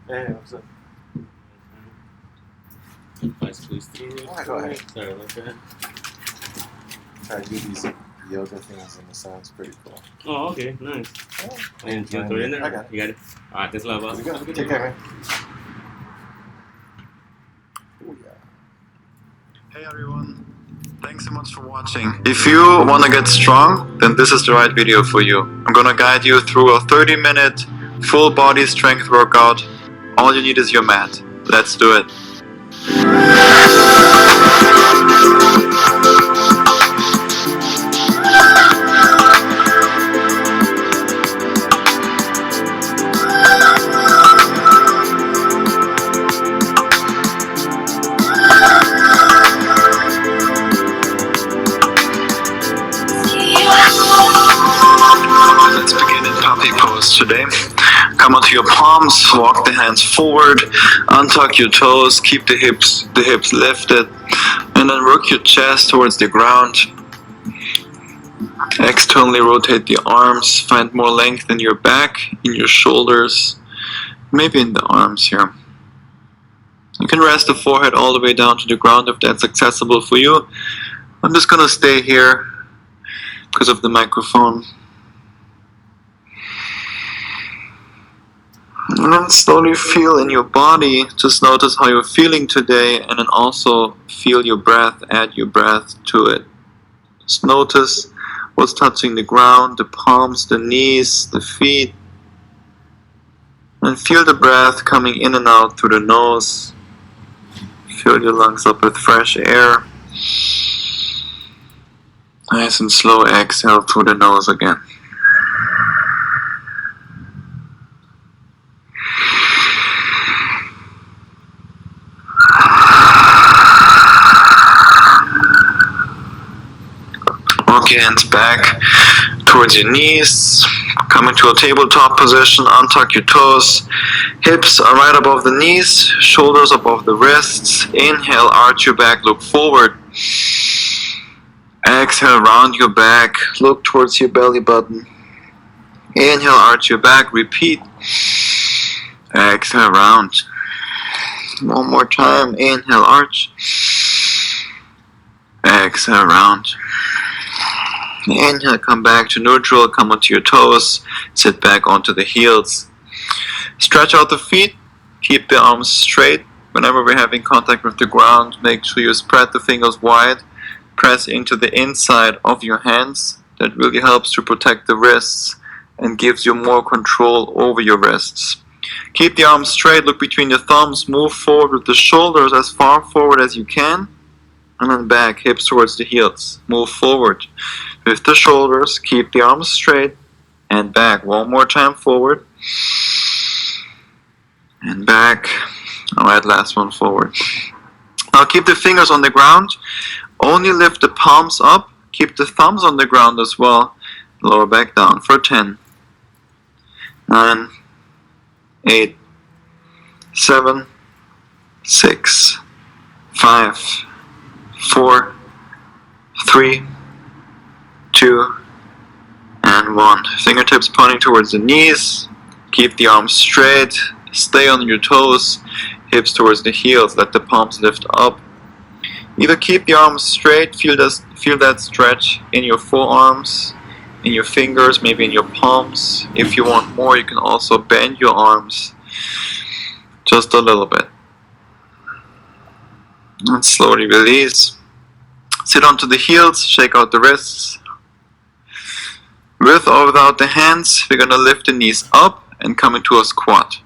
Hey, what's up? Advice, please. Go ahead. Sorry, go ahead. Try to do these yoga things, and it sounds pretty cool. Oh, okay, nice. Oh, And you throw it in there? I got it. You got it? Alright, thanks a lot, boss. We got Have a it. good Take day. care, man. Oh, yeah. Hey everyone, thanks so much. much for watching. If you want to get strong, then this is the right video for you. I'm gonna guide you through a 30-minute full body strength workout. All you need is your mat. Let's do it. Let's begin in puppy pose today. Come onto your palms, walk the hands forward, untuck your toes, keep the hips lifted, and then work your chest towards the ground. Externally rotate the arms, find more length in your back, in your shoulders, maybe in the arms here. You can rest the forehead all the way down to the ground if that's accessible for you. I'm just gonna stay here because of the microphone. And then slowly feel in your body, just notice how you're feeling today, and then also feel your breath, add your breath to it. Just notice what's touching the ground, the palms, the knees, the feet. And feel the breath coming in and out through the nose. Fill your lungs up with fresh air. Nice and slow exhale through the nose again. Walk your hands back towards your knees. Come into a tabletop position, untuck your toes. Hips are right above the knees, shoulders above the wrists. Inhale, arch your back, look forward. Exhale, round your back, look towards your belly button. Inhale, arch your back, repeat. Exhale, round. One more time, inhale, arch. Exhale, round. Inhale, come back to neutral, come onto your toes, sit back onto the heels. Stretch out the feet, keep the arms straight. Whenever we're having contact with the ground, make sure you spread the fingers wide. Press into the inside of your hands. That really helps to protect the wrists and gives you more control over your wrists. Keep the arms straight, look between the thumbs, move forward with the shoulders as far forward as you can. And then back, hips towards the heels. Move forward with the shoulders, keep the arms straight, and back. One more time, forward. And back. Alright, last one, forward. Now keep the fingers on the ground. Only lift the palms up. Keep the thumbs on the ground as well. Lower back down for 10, 9, 8, 7, 6, 5, 4, 3, 2, and 1. Fingertips pointing towards the knees. Keep the arms straight. Stay on your toes. Hips towards the heels. Let the palms lift up. Either keep the arms straight. Feel that stretch in your forearms, in your fingers, maybe in your palms. If you want more, you can also bend your arms just a little bit. And slowly release. Sit onto the heels, shake out the wrists. With or without the hands, we're going to lift the knees up and come into a squat.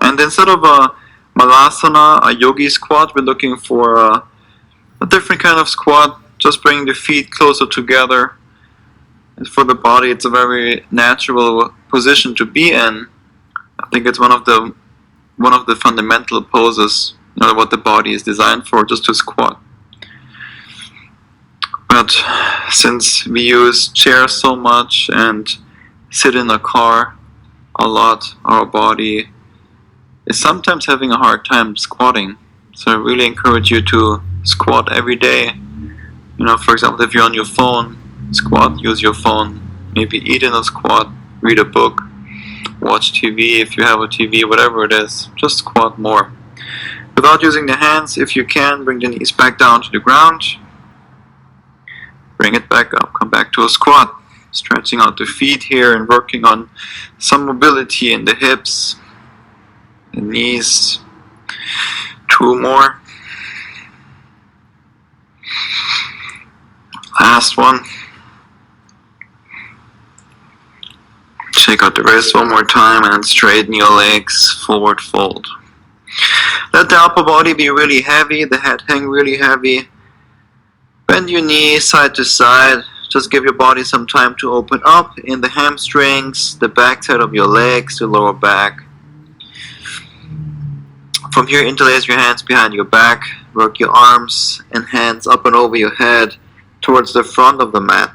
And instead of a malasana, a yogi squat, we're looking for a different kind of squat. Just bring the feet closer together. And for the body, it's a very natural position to be in. I think it's one of the fundamental poses, what the body is designed for, just to squat. But since we use chairs so much and sit in a car a lot, our body is sometimes having a hard time squatting. So I really encourage you to squat every day. For example, if you're on your phone, squat, use your phone. Maybe eat in a squat, read a book, watch TV if you have a TV, whatever it is. Just squat more. Without using the hands, if you can, bring the knees back down to the ground. Bring it back up, come back to a squat. Stretching out the feet here and working on some mobility in the hips, the knees. 2 more. Last one. Check out the wrist one more time and straighten your legs, forward fold. Let the upper body be really heavy, the head hang really heavy. Bend your knees side to side. Just give your body some time to open up in the hamstrings, the back side of your legs, the lower back. From here, interlace your hands behind your back. Work your arms and hands up and over your head towards the front of the mat.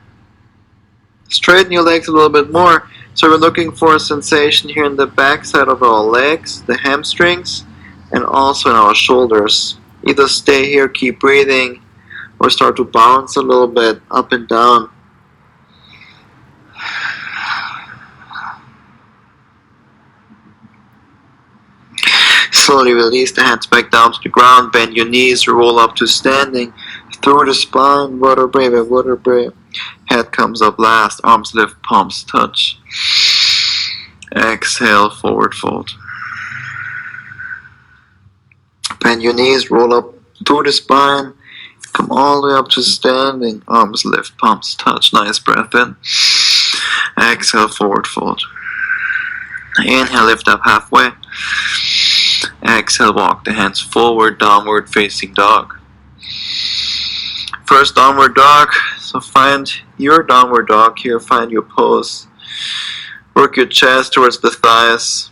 Straighten your legs a little bit more. So we're looking for a sensation here in the back side of our legs, the hamstrings, and also in our shoulders. Either stay here, keep breathing, or start to bounce a little bit up and down. Slowly release the hands back down to the ground, bend your knees, roll up to standing, through the spine, vertebrae by vertebrae. Head comes up last, arms lift, palms touch. Exhale, forward fold. Bend your knees, roll up through the spine, come all the way up to standing, arms lift, palms touch. Nice breath in. Exhale, forward fold. Inhale, lift up halfway. Exhale, walk the hands forward, downward facing dog. First downward dog, so find your downward dog here, find your pose. Work your chest towards the thighs.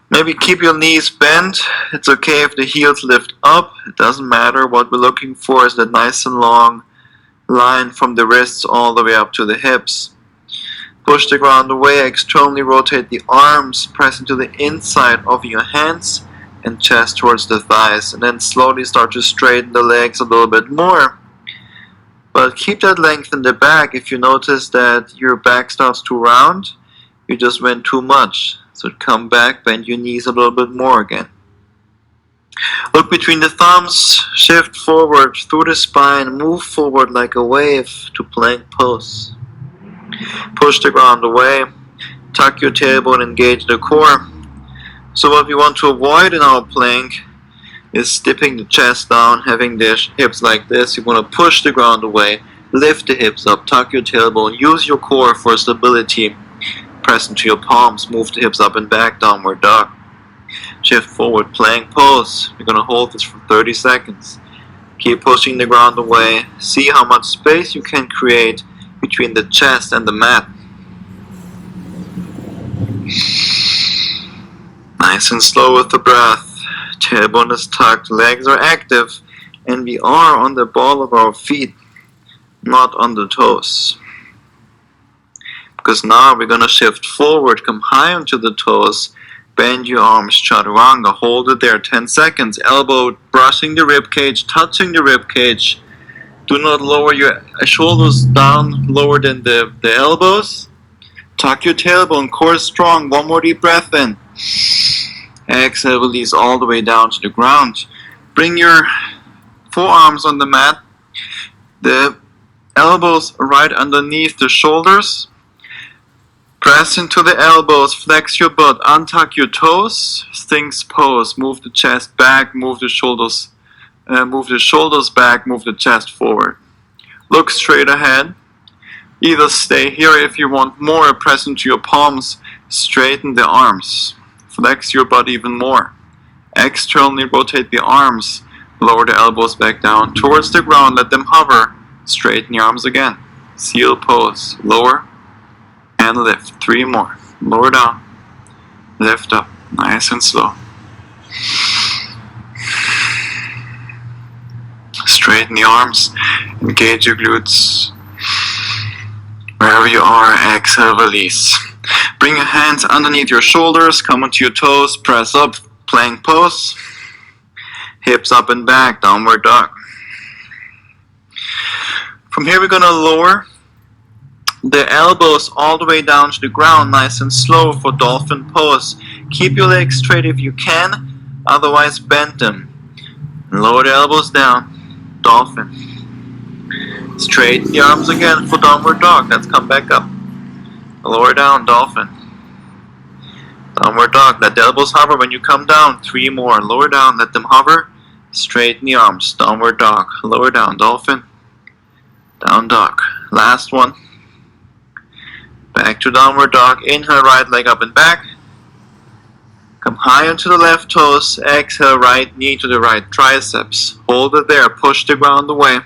Maybe keep your knees bent. It's okay if the heels lift up, it doesn't matter. What we're looking for is that nice and long line from the wrists all the way up to the hips. Push the ground away, externally rotate the arms, press into the inside of your hands and chest towards the thighs, and then slowly start to straighten the legs a little bit more. But keep that length in the back. If you notice that your back starts to round, you just went too much. So come back, bend your knees a little bit more again. Look between the thumbs, shift forward through the spine, move forward like a wave to plank pose. Push the ground away, tuck your tailbone, engage the core. So what we want to avoid in our plank is dipping the chest down, having the hips like this. You want to push the ground away, lift the hips up, tuck your tailbone, use your core for stability. Press into your palms, move the hips up and back, downward dog. Shift forward, plank pose. You're going to hold this for 30 seconds. Keep pushing the ground away. See how much space you can create between the chest and the mat. Nice and slow with the breath. Tailbone is tucked, legs are active, and we are on the ball of our feet, not on the toes. Because now we're going to shift forward, come high onto the toes, bend your arms, chaturanga, hold it there 10 seconds, elbow brushing the rib cage, touching the rib cage. Do not lower your shoulders down lower than the elbows. Tuck your tailbone, core strong, one more deep breath in. Exhale, release all the way down to the ground. Bring your forearms on the mat, the elbows right underneath the shoulders. Press into the elbows, flex your butt, untuck your toes, Sphinx pose. Move the chest back, move the shoulders back, move the chest forward. Look straight ahead. Either stay here if you want more, press into your palms, straighten the arms. Flex your butt even more. Externally rotate the arms, lower the elbows back down towards the ground, let them hover. Straighten your arms again. Seal pose. Lower and lift. 3 more. Lower down. Lift up. Nice and slow. Straighten the arms. Engage your glutes. Wherever you are, exhale, release. Bring your hands underneath your shoulders, come onto your toes, press up, plank pose. Hips up and back, downward dog. From here we're going to lower the elbows all the way down to the ground, nice and slow for dolphin pose. Keep your legs straight if you can, otherwise bend them. Lower the elbows down, dolphin. Straighten the arms again for downward dog. Let's come back up. Lower down, dolphin. Downward dog. Let the elbows hover when you come down. 3 more. Lower down, let them hover. Straighten the arms. Downward dog. Lower down. Dolphin. Down dog. Last one. Back to downward dog. Inhale, right leg up and back. Come high onto the left toes. Exhale, right knee to the right triceps. Hold it there. Push the ground away.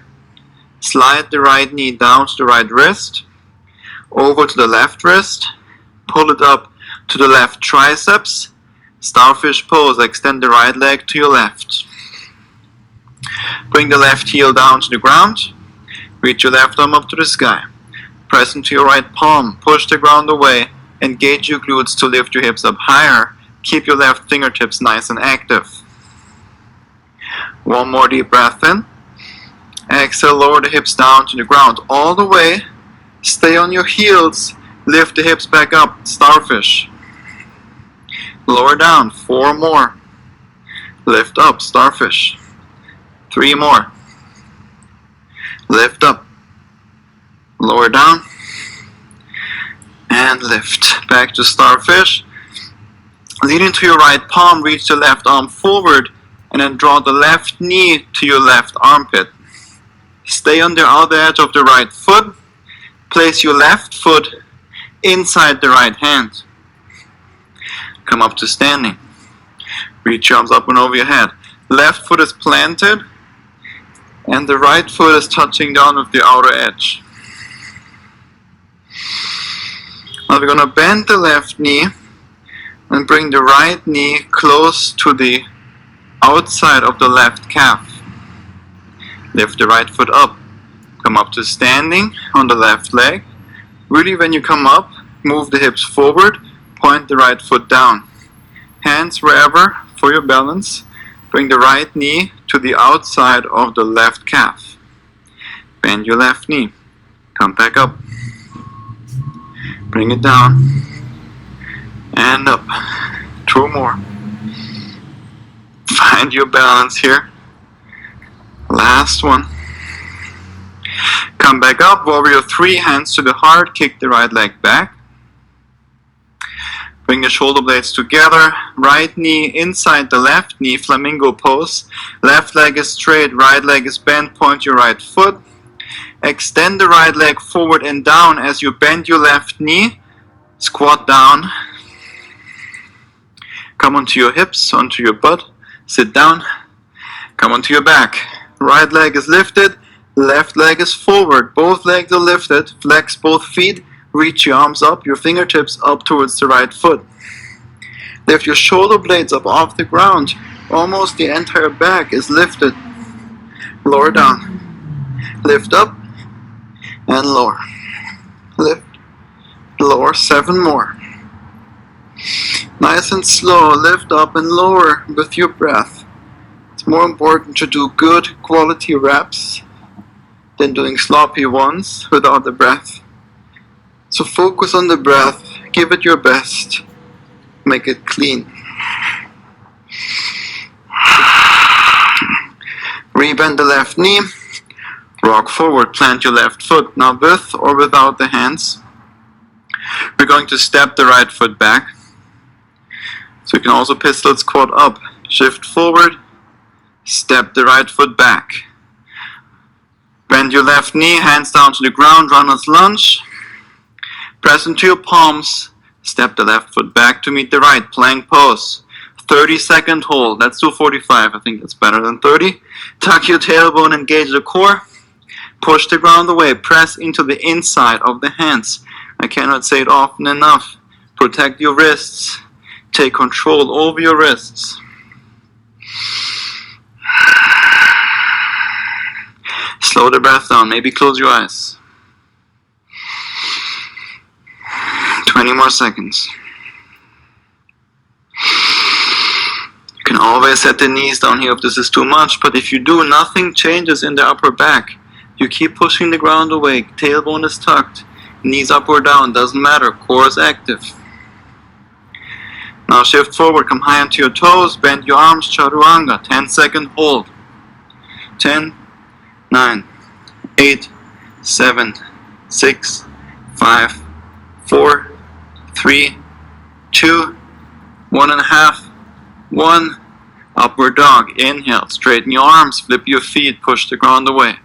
Slide the right knee down to the right wrist. Over to the left wrist. Pull it up to the left triceps. Starfish pose. Extend the right leg to your left. Bring the left heel down to the ground. Reach your left arm up to the sky. Press into your right palm. Push the ground away. Engage your glutes to lift your hips up higher. Keep your left fingertips nice and active. One more deep breath in. Exhale, lower the hips down to the ground all the way. Stay on your heels. Lift the hips back up. Starfish. Lower down. 4 more. Lift up. Starfish. 3 more. Lift up. Lower down. And lift. Back to starfish. Lean into your right palm. Reach the left arm forward. And then draw the left knee to your left armpit. Stay on the outer edge of the right foot. Place your left foot inside the right hand. Come up to standing. Reach your arms up and over your head. Left foot is planted. And the right foot is touching down with the outer edge. Now we're going to bend the left knee and bring the right knee close to the outside of the left calf. Lift the right foot up. Come up to standing on the left leg. Really, when you come up, move the hips forward. Point the right foot down. Hands wherever for your balance. Bring the right knee to the outside of the left calf. Bend your left knee. Come back up. Bring it down. And up. 2 more. Find your balance here. Last one. Come back up. Warrior 3. Hands to the heart. Kick the right leg back. Bring the shoulder blades together. Right knee inside the left knee. Flamingo pose. Left leg is straight. Right leg is bent. Point your right foot. Extend the right leg forward and down as you bend your left knee. Squat down. Come onto your hips, onto your butt. Sit down. Come onto your back. Right leg is lifted. Left leg is forward. Both legs are lifted. Flex both feet. Reach your arms up, your fingertips up towards the right foot. Lift your shoulder blades up off the ground. Almost the entire back is lifted. Lower down. Lift up and lower. Lift, lower. 7 more. Nice and slow. Lift up and lower with your breath. It's more important to do good quality reps than doing sloppy ones without the breath. So focus on the breath, give it your best, make it clean. Rebend the left knee, rock forward, plant your left foot, now with or without the hands. We're going to step the right foot back. So you can also pistol squat up, shift forward, step the right foot back. Bend your left knee, hands down to the ground, runner's lunge. Press into your palms, step the left foot back to meet the right, plank pose. 30-second hold, let's do 45, I think that's better than 30. Tuck your tailbone, engage the core. Push the ground away, press into the inside of the hands. I cannot say it often enough. Protect your wrists, take control over your wrists. Slow the breath down, maybe close your eyes. 20 more seconds. You can always set the knees down here if this is too much, but if you do, nothing changes in the upper back. You keep pushing the ground away, tailbone is tucked, knees up or down, doesn't matter, core is active. Now shift forward, come high onto your toes, bend your arms, chaturanga, 10-second hold. 10, 9, 8, 7, 6, 5, 4, 3, 2, 1.5, 1. Upward dog. Inhale, straighten your arms, flip your feet, push the ground away.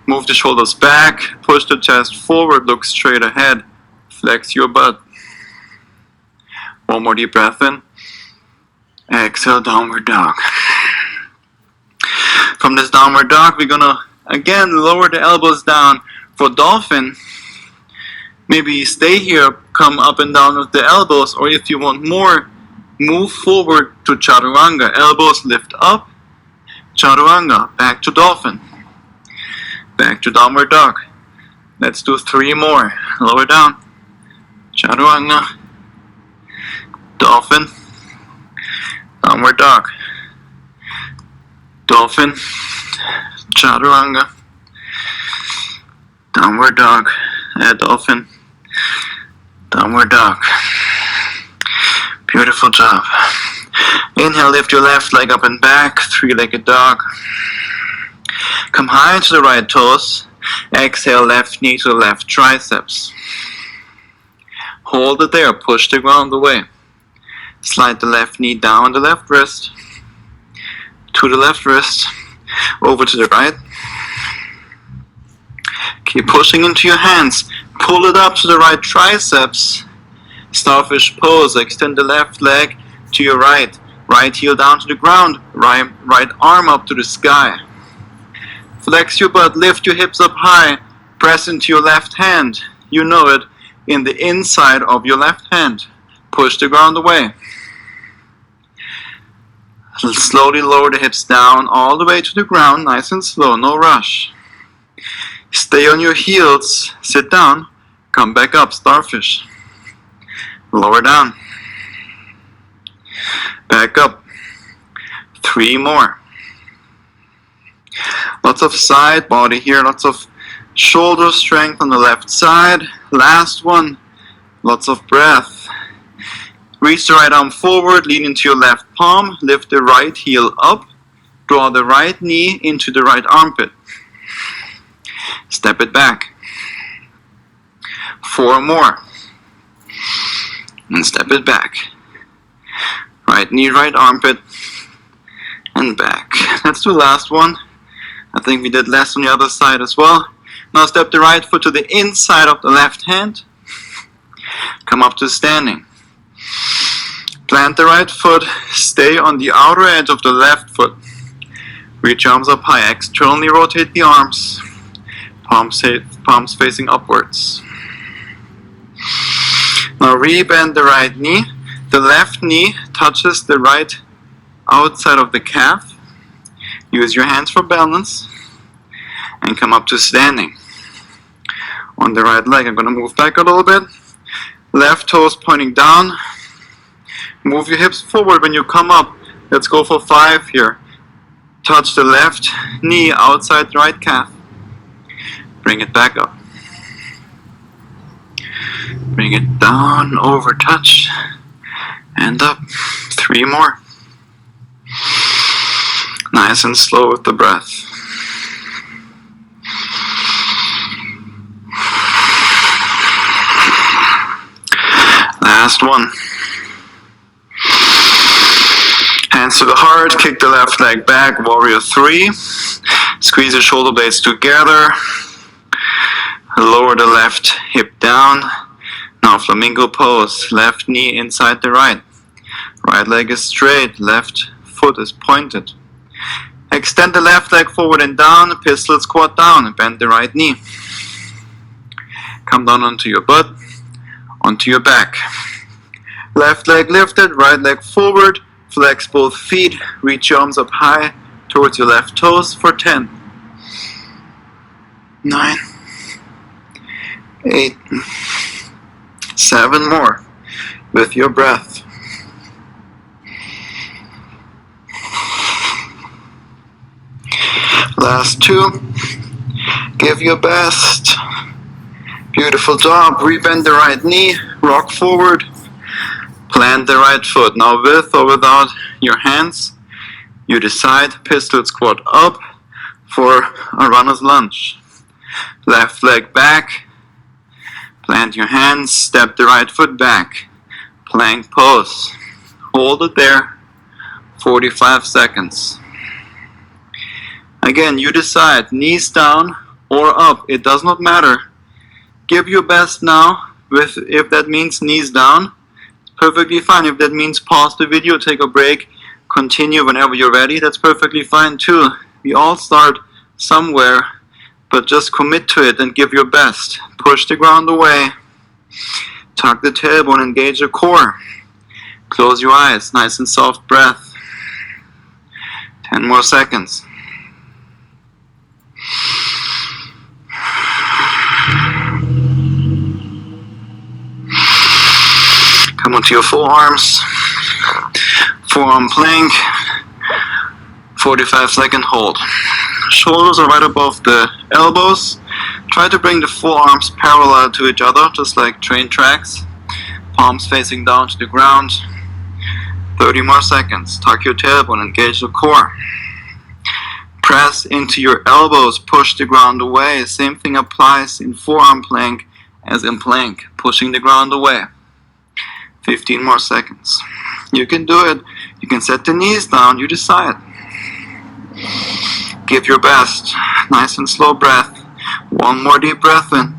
Move the shoulders back, push the chest forward, look straight ahead, flex your butt. One more deep breath in. Exhale, downward dog. From this downward dog, we're gonna again lower the elbows down for dolphin. Maybe stay here, come up and down with the elbows, or if you want more, move forward to chaturanga. Elbows lift up, chaturanga, back to dolphin, back to downward dog. Let's do 3 more. Lower down, chaturanga, dolphin, downward dog, dolphin, chaturanga, downward dog, dolphin, downward dog. Beautiful job. Inhale, lift your left leg up and back, 3-legged dog. Come high to the right toes. Exhale, left knee to the left triceps. Hold it there, push the ground away. Slide the left knee down the left wrist, to the left wrist, over to the right. Keep pushing into your hands. Pull it up to the right triceps. Starfish pose. Extend the left leg to your right. Right heel down to the ground. Right arm up to the sky. Flex your butt. Lift your hips up high. Press into your left hand. You know it. In the inside of your left hand. Push the ground away. Slowly lower the hips down all the way to the ground. Nice and slow. No rush. Stay on your heels. Sit down. Come back up. Starfish. Lower down. Back up. 3 more. Lots of side body here. Lots of shoulder strength on the left side. Last one. Lots of breath. Reach the right arm forward. Lean into your left palm. Lift the right heel up. Draw the right knee into the right armpit. Step it back. 4 more. And step it back. Right knee, right armpit, and back. Let's do the last one. I think we did less on the other side as well. Now step the right foot to the inside of the left hand. Come up to standing. Plant the right foot. Stay on the outer edge of the left foot. Reach your arms up high. Externally rotate the arms. Palms facing upwards. Now re-bend the right knee. The left knee touches the right outside of the calf. Use your hands for balance. And come up to standing. On the right leg, I'm going to move back a little bit. Left toes pointing down. Move your hips forward when you come up. Let's go for 5 here. Touch the left knee outside the right calf. Bring it back up. Bring it down, over, touch, and up. 3 more. Nice and slow with the breath. Last one. Hands to the heart, kick the left leg back, warrior 3. Squeeze the shoulder blades together. Lower the left hip down. Now flamingo pose. Left knee inside the right. Right leg is straight. Left foot is pointed. Extend the left leg forward and down. Pistol squat down. Bend the right knee. Come down onto your butt. Onto your back. Left leg lifted. Right leg forward. Flex both feet. Reach your arms up high towards your left toes for 10. 9. 8. 7 more with your breath. Last 2. Give your best. Beautiful job. Rebend the right knee. Rock forward. Plant the right foot. Now with or without your hands, you decide. Pistol squat up for a runner's lunge. Left leg back. Plant your hands. Step the right foot back. Plank pose. Hold it there 45 seconds. Again, you decide, knees down or up, it does not matter. Give your best now. If that means knees down, it's perfectly fine. If that means pause the video, take a break, continue whenever you're ready, that's perfectly fine too. We all start somewhere, but just commit to it and give your best. Push the ground away. Tuck the tailbone, engage the core. Close your eyes, nice and soft breath. 10 more seconds. Come onto your forearms. Forearm plank. 45-second hold. Shoulders are right above the elbows. Try to bring the forearms parallel to each other, just like train tracks. Palms facing down to the ground. 30 more seconds. Tuck your tailbone, engage the core. Press into your elbows, push the ground away. Same thing applies in forearm plank as in plank, pushing the ground away. 15 more seconds. You can do it. You can set the knees down, you decide. Give your best. Nice and slow breath. One more deep breath in.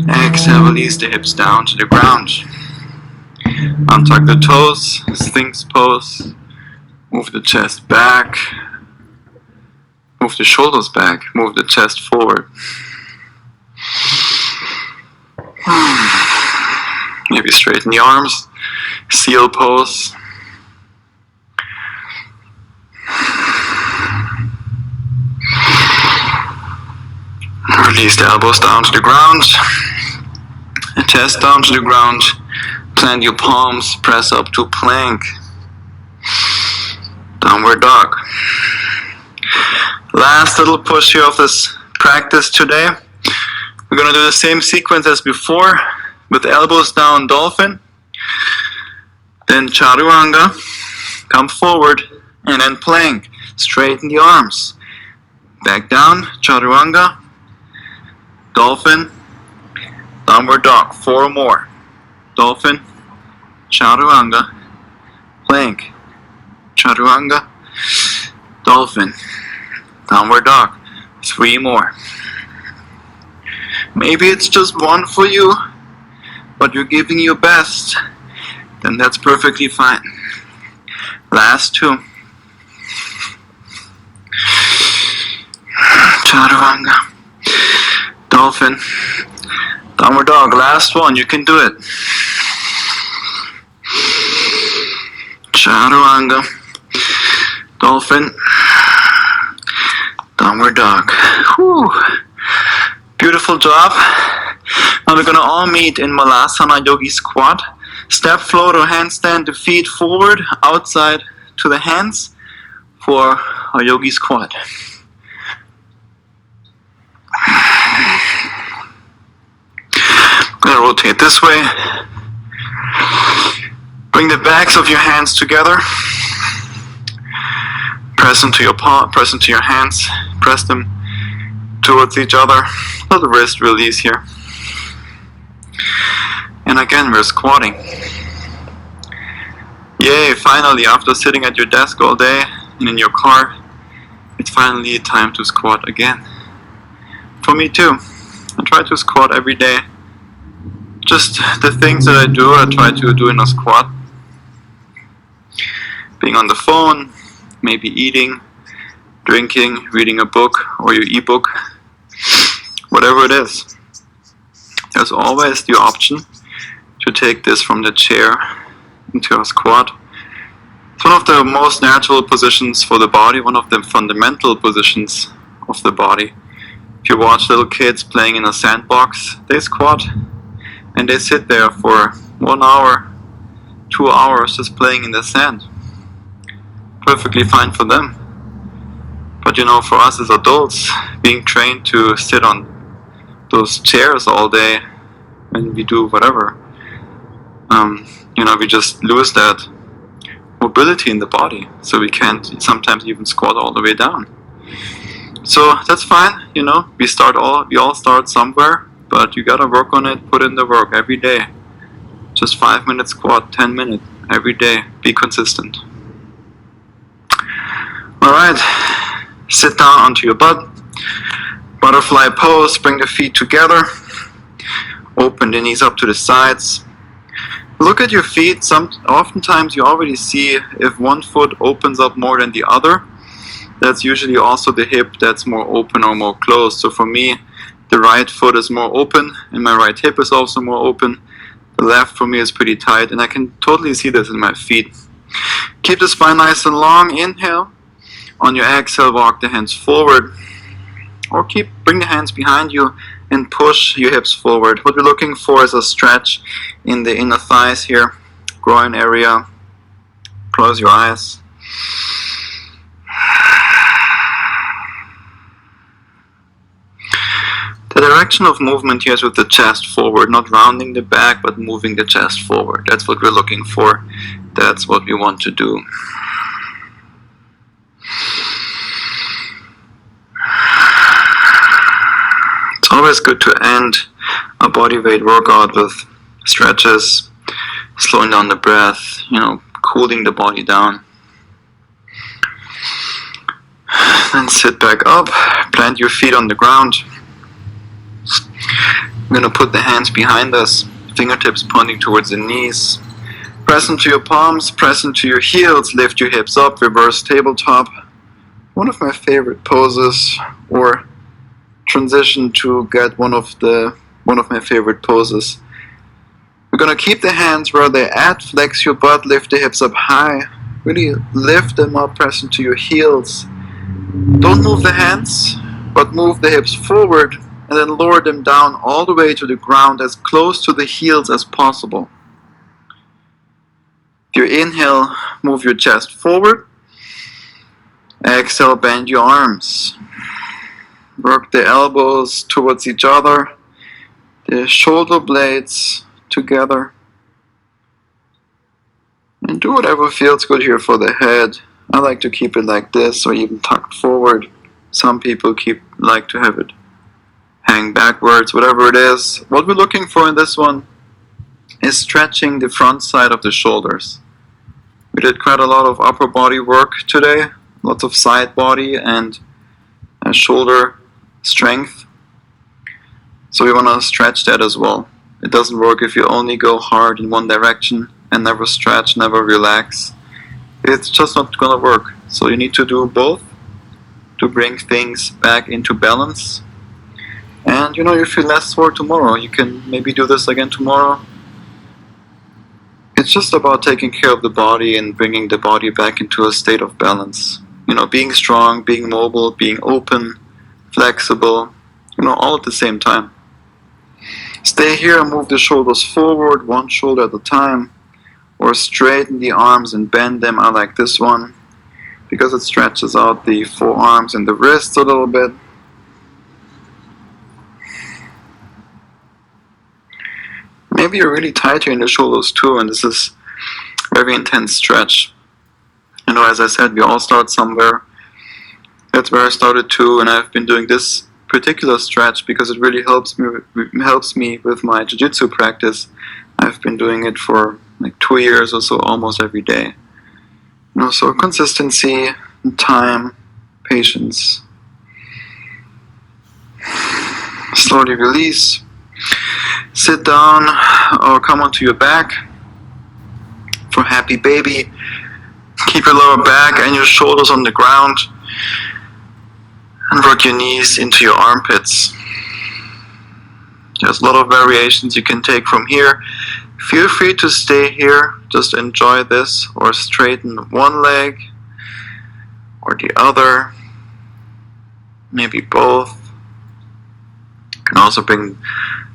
Exhale, release the hips down to the ground. Untuck the toes, Sphinx pose. Move the chest back. Move the shoulders back. Move the chest forward. Maybe straighten the arms. Seal pose. Release the elbows down to the ground. The chest down to the ground. Plant your palms. Press up to plank. Downward dog. Last little push here of this practice today. We're going to do the same sequence as before, with elbows down, dolphin. Then chaturanga. Come forward. And then plank. Straighten the arms. Back down. Chaturanga. Dolphin. Downward dog. 4 more. Dolphin. Chaturanga. Plank. Chaturanga. Dolphin. Downward dog. 3 more. Maybe it's just one for you, but you're giving your best. Then that's perfectly fine. Last 2. Chaturanga. Dolphin. Downward dog. Last one. You can do it. Chaturanga. Dolphin. Downward dog. Whew. Beautiful job. Now we're going to all meet in Malasana Yogi Squat. Step float or handstand the feet forward, outside to the hands for our Yogi Squat. I'm going to rotate this way. Bring the backs of your hands together. Press into your press into your hands. Press them towards each other. Let the wrist release here. And again, we're squatting. Yay, finally, after sitting at your desk all day and in your car, it's finally time to squat again. For me too. I try to squat every day. Just the things that I do, I try to do in a squat. Being on the phone, maybe eating, drinking, reading a book or your ebook, whatever it is. There's always the option to take this from the chair into a squat. It's one of the most natural positions for the body, one of the fundamental positions of the body. If you watch little kids playing in a sandbox, they squat and they sit there for 1 hour, 2 hours just playing in the sand. Perfectly fine for them. But you know, for us as adults, being trained to sit on those chairs all day and we do whatever, you know, we just lose that mobility in the body, so we can't sometimes even squat all the way down. So that's fine, you know, we all start somewhere, but you gotta work on it, put in the work every day. Just 5 minutes squat, 10 minutes every day, be consistent. Alright, sit down onto your butt. Butterfly pose, bring the feet together. Open the knees up to the sides. Look at your feet. Oftentimes you already see if one foot opens up more than the other. That's usually also the hip that's more open or more closed. So for me, the right foot is more open and my right hip is also more open. The left for me is pretty tight and I can totally see this in my feet. Keep the spine nice and long. Inhale. On your exhale, walk the hands forward. Or bring the hands behind you and push your hips forward. What we're looking for is a stretch in the inner thighs here, groin area. Close your eyes. The direction of movement here is with the chest forward, not rounding the back, but moving the chest forward. That's what we're looking for. That's what we want to do. It's always good to end a body weight workout with stretches, slowing down the breath, cooling the body down. Then sit back up, plant your feet on the ground. We're going to put the hands behind us, fingertips pointing towards the knees. Press into your palms, press into your heels, lift your hips up, reverse tabletop. One of my favorite poses, or transition to get one of my favorite poses. We're going to keep the hands where they're at, flex your butt, lift the hips up high. Really lift them up, press into your heels. Don't move the hands, but move the hips forward and then lower them down all the way to the ground as close to the heels as possible. If you inhale, move your chest forward. Exhale, bend your arms. Work the elbows towards each other, the shoulder blades together. And do whatever feels good here for the head. I like to keep it like this or even tucked forward. Some people like to have it hang backwards, whatever it is. What we're looking for in this one is stretching the front side of the shoulders. We did quite a lot of upper body work today, lots of side body and shoulder strength. So we want to stretch that as well. It doesn't work if you only go hard in one direction and never stretch, never relax. It's just not going to work. So you need to do both to bring things back into balance. And you feel less sore tomorrow. You can maybe do this again tomorrow. It's just about taking care of the body and bringing the body back into a state of balance. Being strong, being mobile, being open, flexible, all at the same time. Stay here and move the shoulders forward, one shoulder at a time. Or straighten the arms and bend them. I like this one because it stretches out the forearms and the wrists a little bit. Maybe you're really tight here in the shoulders too, and this is a very intense stretch. As I said, we all start somewhere. That's where I started too, and I've been doing this particular stretch because it really helps me with my jiu-jitsu practice. I've been doing it for like 2 years or so, almost every day. So consistency, time, patience. Slowly release. Sit down or come onto your back for happy baby. Keep your lower back and your shoulders on the ground. And work your knees into your armpits. There's a lot of variations you can take from here. Feel free to stay here, just enjoy this, or straighten one leg or the other, maybe both. You can also bring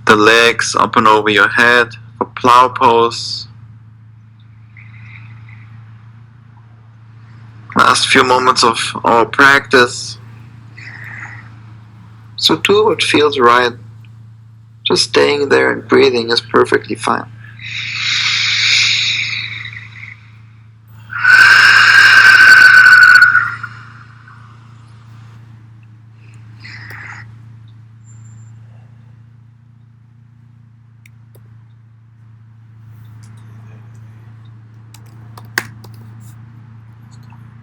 the legs up and over your head for plow pose. Last few moments of our practice. So do what feels right. Just staying there and breathing is perfectly fine.